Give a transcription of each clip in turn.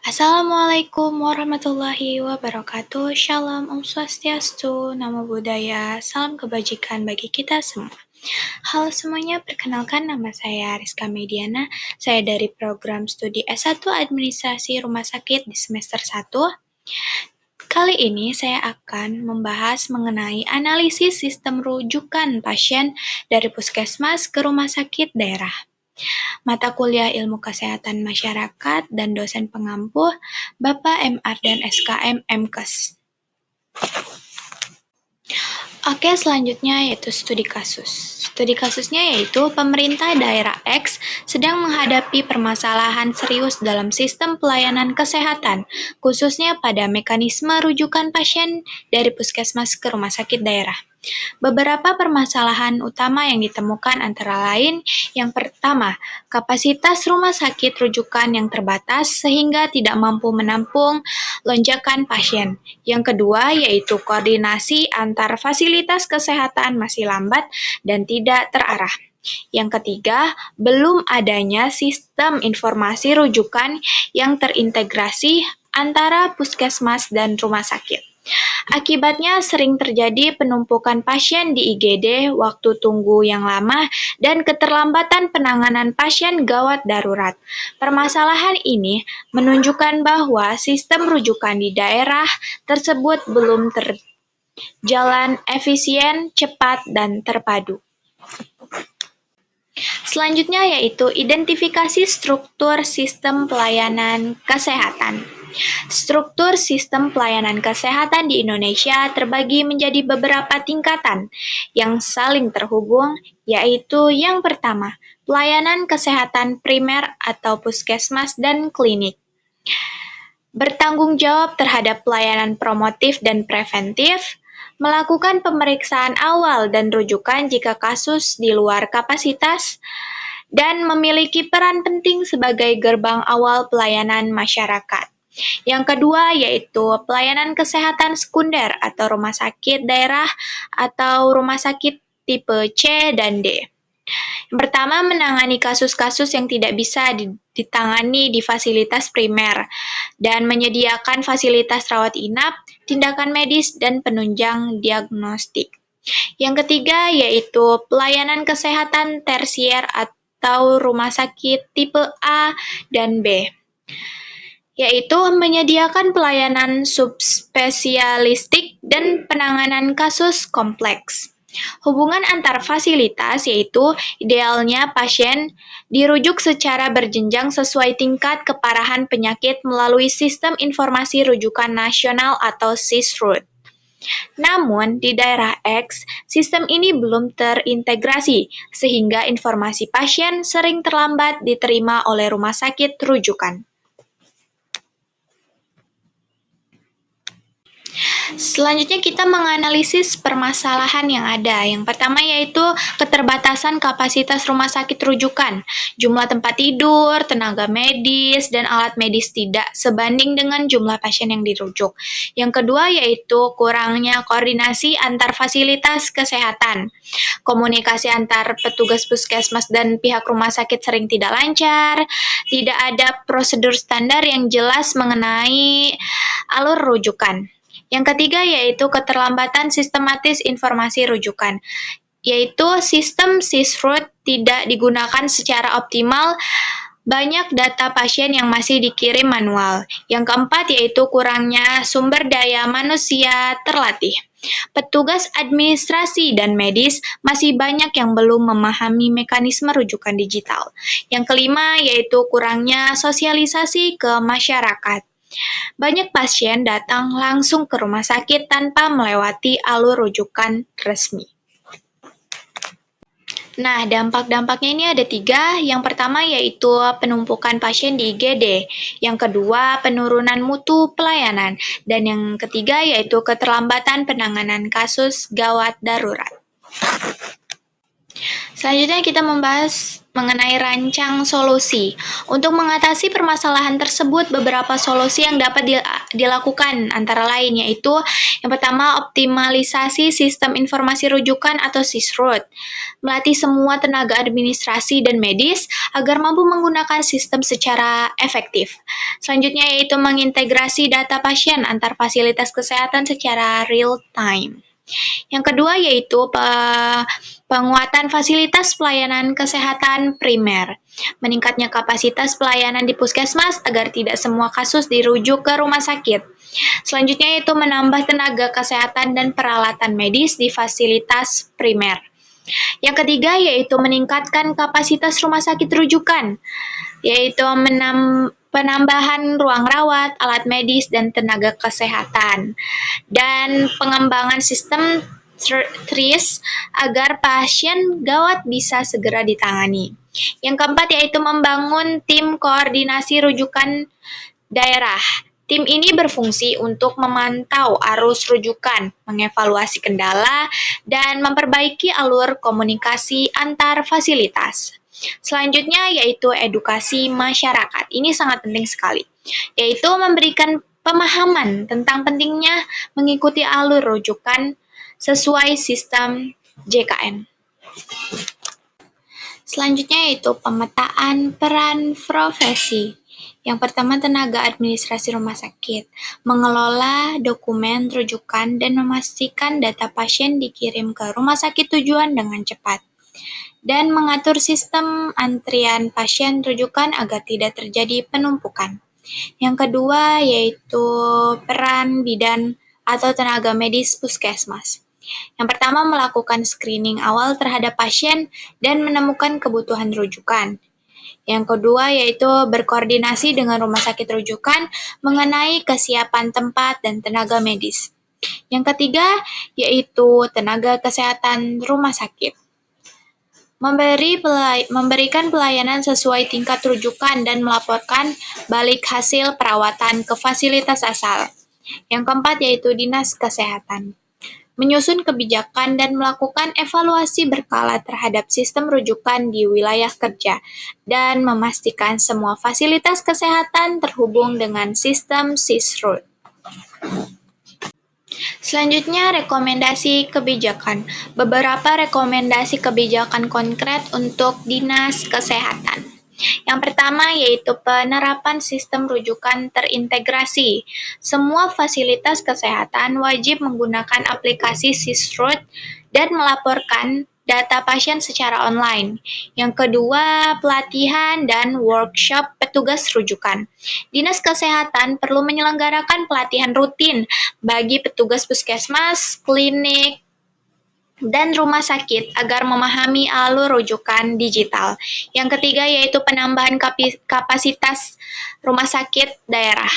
Assalamualaikum warahmatullahi wabarakatuh. Shalom, Om Swastiastu, Namo Buddhaya, salam kebajikan bagi kita semua. Halo semuanya, perkenalkan nama saya Rizka Mediana. Saya dari program studi S1 Administrasi Rumah Sakit di semester 1. Kali ini saya akan membahas mengenai analisis sistem rujukan pasien dari puskesmas ke rumah sakit daerah. Mata kuliah Ilmu Kesehatan Masyarakat dan dosen pengampu Bapak MR dan SKM MKes. Oke, selanjutnya yaitu studi kasus. Studi kasusnya yaitu pemerintah daerah X sedang menghadapi permasalahan serius dalam sistem pelayanan kesehatan, khususnya pada mekanisme rujukan pasien dari puskesmas ke rumah sakit daerah. Beberapa permasalahan utama yang ditemukan antara lain, yang pertama, kapasitas rumah sakit rujukan yang terbatas sehingga tidak mampu menampung lonjakan pasien. Yang kedua, yaitu koordinasi antar fasilitas kesehatan masih lambat dan tidak terarah. Yang ketiga, belum adanya sistem informasi rujukan yang terintegrasi antara puskesmas dan rumah sakit. Akibatnya sering terjadi penumpukan pasien di IGD, waktu tunggu yang lama, dan keterlambatan penanganan pasien gawat darurat. Permasalahan ini menunjukkan bahwa sistem rujukan di daerah tersebut belum terjalan efisien, cepat, dan terpadu. Selanjutnya yaitu identifikasi struktur sistem pelayanan kesehatan. Struktur sistem pelayanan kesehatan di Indonesia terbagi menjadi beberapa tingkatan yang saling terhubung, yaitu yang pertama, pelayanan kesehatan primer atau puskesmas dan klinik. Bertanggung jawab terhadap pelayanan promotif dan preventif, melakukan pemeriksaan awal dan rujukan jika kasus di luar kapasitas, dan memiliki peran penting sebagai gerbang awal pelayanan masyarakat. Yang kedua yaitu pelayanan kesehatan sekunder atau rumah sakit daerah atau rumah sakit tipe C dan D. Yang pertama, menangani kasus-kasus yang tidak bisa ditangani di fasilitas primer dan menyediakan fasilitas rawat inap, tindakan medis, dan penunjang diagnostik. Yang ketiga yaitu pelayanan kesehatan tersier atau rumah sakit tipe A dan B, yaitu menyediakan pelayanan subspesialistik dan penanganan kasus kompleks. Hubungan antar fasilitas yaitu idealnya pasien dirujuk secara berjenjang sesuai tingkat keparahan penyakit melalui Sistem Informasi Rujukan Nasional atau SISRUT. Namun, di daerah X, sistem ini belum terintegrasi, sehingga informasi pasien sering terlambat diterima oleh rumah sakit rujukan. Selanjutnya kita menganalisis permasalahan yang ada. Yang pertama yaitu keterbatasan kapasitas rumah sakit rujukan. Jumlah tempat tidur, tenaga medis, dan alat medis tidak sebanding dengan jumlah pasien yang dirujuk. Yang kedua yaitu kurangnya koordinasi antar fasilitas kesehatan. Komunikasi antar petugas puskesmas dan pihak rumah sakit sering tidak lancar. Tidak ada prosedur standar yang jelas mengenai alur rujukan. Yang ketiga yaitu keterlambatan sistematis informasi rujukan, yaitu sistem SISRUT tidak digunakan secara optimal, banyak data pasien yang masih dikirim manual. Yang keempat yaitu kurangnya sumber daya manusia terlatih. Petugas administrasi dan medis masih banyak yang belum memahami mekanisme rujukan digital. Yang kelima yaitu kurangnya sosialisasi ke masyarakat. Banyak pasien datang langsung ke rumah sakit tanpa melewati alur rujukan resmi. Nah, dampak-dampaknya ini ada 3. Yang pertama yaitu penumpukan pasien di IGD. Yang kedua, penurunan mutu pelayanan. Dan yang ketiga yaitu keterlambatan penanganan kasus gawat darurat. Selanjutnya kita membahas mengenai rancang solusi. Untuk mengatasi permasalahan tersebut, beberapa solusi yang dapat dilakukan antara lain yaitu yang pertama optimalisasi sistem informasi rujukan atau SISRUT. Melatih semua tenaga administrasi dan medis agar mampu menggunakan sistem secara efektif. Selanjutnya yaitu mengintegrasi data pasien antar fasilitas kesehatan secara real time. Yang kedua yaitu penguatan fasilitas pelayanan kesehatan primer. Meningkatnya kapasitas pelayanan di puskesmas agar tidak semua kasus dirujuk ke rumah sakit. Selanjutnya yaitu menambah tenaga kesehatan dan peralatan medis di fasilitas primer. Yang ketiga yaitu meningkatkan kapasitas rumah sakit rujukan, yaitu penambahan ruang rawat, alat medis, dan tenaga kesehatan. Dan pengembangan sistem TRIS agar pasien gawat bisa segera ditangani. Yang keempat yaitu membangun tim koordinasi rujukan daerah. Tim ini berfungsi untuk memantau arus rujukan, mengevaluasi kendala, dan memperbaiki alur komunikasi antar fasilitas. Selanjutnya yaitu edukasi masyarakat. Ini sangat penting sekali, yaitu memberikan pemahaman tentang pentingnya mengikuti alur rujukan sesuai sistem JKN. Selanjutnya yaitu pemetaan peran profesi. Yang pertama, tenaga administrasi rumah sakit. Mengelola dokumen rujukan dan memastikan data pasien dikirim ke rumah sakit tujuan dengan cepat. Dan mengatur sistem antrian pasien rujukan agar tidak terjadi penumpukan. Yang kedua yaitu peran bidan atau tenaga medis puskesmas. Yang pertama, melakukan screening awal terhadap pasien dan menemukan kebutuhan rujukan. Yang kedua, yaitu berkoordinasi dengan rumah sakit rujukan mengenai kesiapan tempat dan tenaga medis. Yang ketiga, yaitu tenaga kesehatan rumah sakit. Memberikan pelayanan sesuai tingkat rujukan dan melaporkan balik hasil perawatan ke fasilitas asal. Yang keempat, yaitu dinas kesehatan. Menyusun kebijakan dan melakukan evaluasi berkala terhadap sistem rujukan di wilayah kerja, dan memastikan semua fasilitas kesehatan terhubung dengan sistem SISRUT. Selanjutnya, rekomendasi kebijakan. Beberapa rekomendasi kebijakan konkret untuk dinas kesehatan. Yang pertama yaitu penerapan sistem rujukan terintegrasi. Semua fasilitas kesehatan wajib menggunakan aplikasi SISRUT dan melaporkan data pasien secara online. Yang kedua, pelatihan dan workshop petugas rujukan. Dinas kesehatan perlu menyelenggarakan pelatihan rutin bagi petugas puskesmas, klinik, dan rumah sakit agar memahami alur rujukan digital. Yang ketiga yaitu penambahan kapasitas rumah sakit daerah.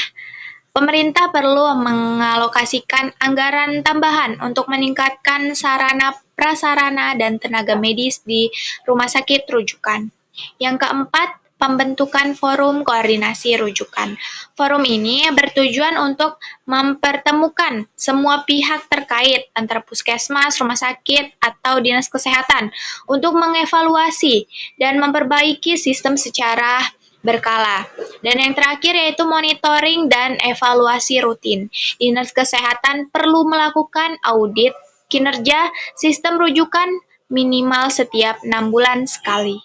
Pemerintah perlu mengalokasikan anggaran tambahan untuk meningkatkan sarana prasarana dan tenaga medis di rumah sakit rujukan. Yang keempat, pembentukan forum koordinasi rujukan. Forum ini bertujuan untuk mempertemukan semua pihak terkait antara puskesmas, rumah sakit, atau dinas kesehatan untuk mengevaluasi dan memperbaiki sistem secara berkala. Dan yang terakhir yaitu monitoring dan evaluasi rutin. Dinas kesehatan perlu melakukan audit kinerja sistem rujukan minimal setiap 6 bulan sekali.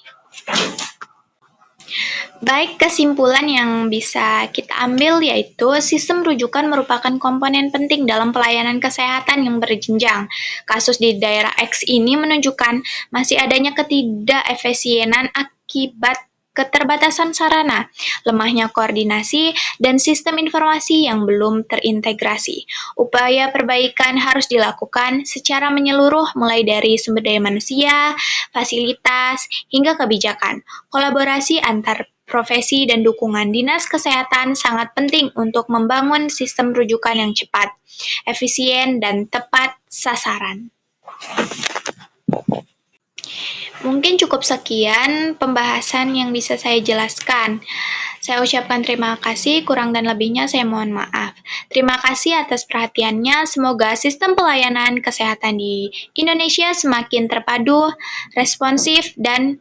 Baik, kesimpulan yang bisa kita ambil yaitu sistem rujukan merupakan komponen penting dalam pelayanan kesehatan yang berjenjang. Kasus di daerah X ini menunjukkan masih adanya ketidakefisienan akibat keterbatasan sarana, lemahnya koordinasi, dan sistem informasi yang belum terintegrasi. Upaya perbaikan harus dilakukan secara menyeluruh mulai dari sumber daya manusia, fasilitas, hingga kebijakan. Kolaborasi antar profesi dan dukungan dinas kesehatan sangat penting untuk membangun sistem rujukan yang cepat, efisien, dan tepat sasaran. Mungkin cukup sekian pembahasan yang bisa saya jelaskan. Saya ucapkan terima kasih, kurang dan lebihnya saya mohon maaf. Terima kasih atas perhatiannya. Semoga sistem pelayanan kesehatan di Indonesia semakin terpadu, responsif, dan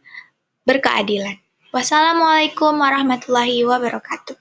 berkeadilan. Wassalamualaikum warahmatullahi wabarakatuh.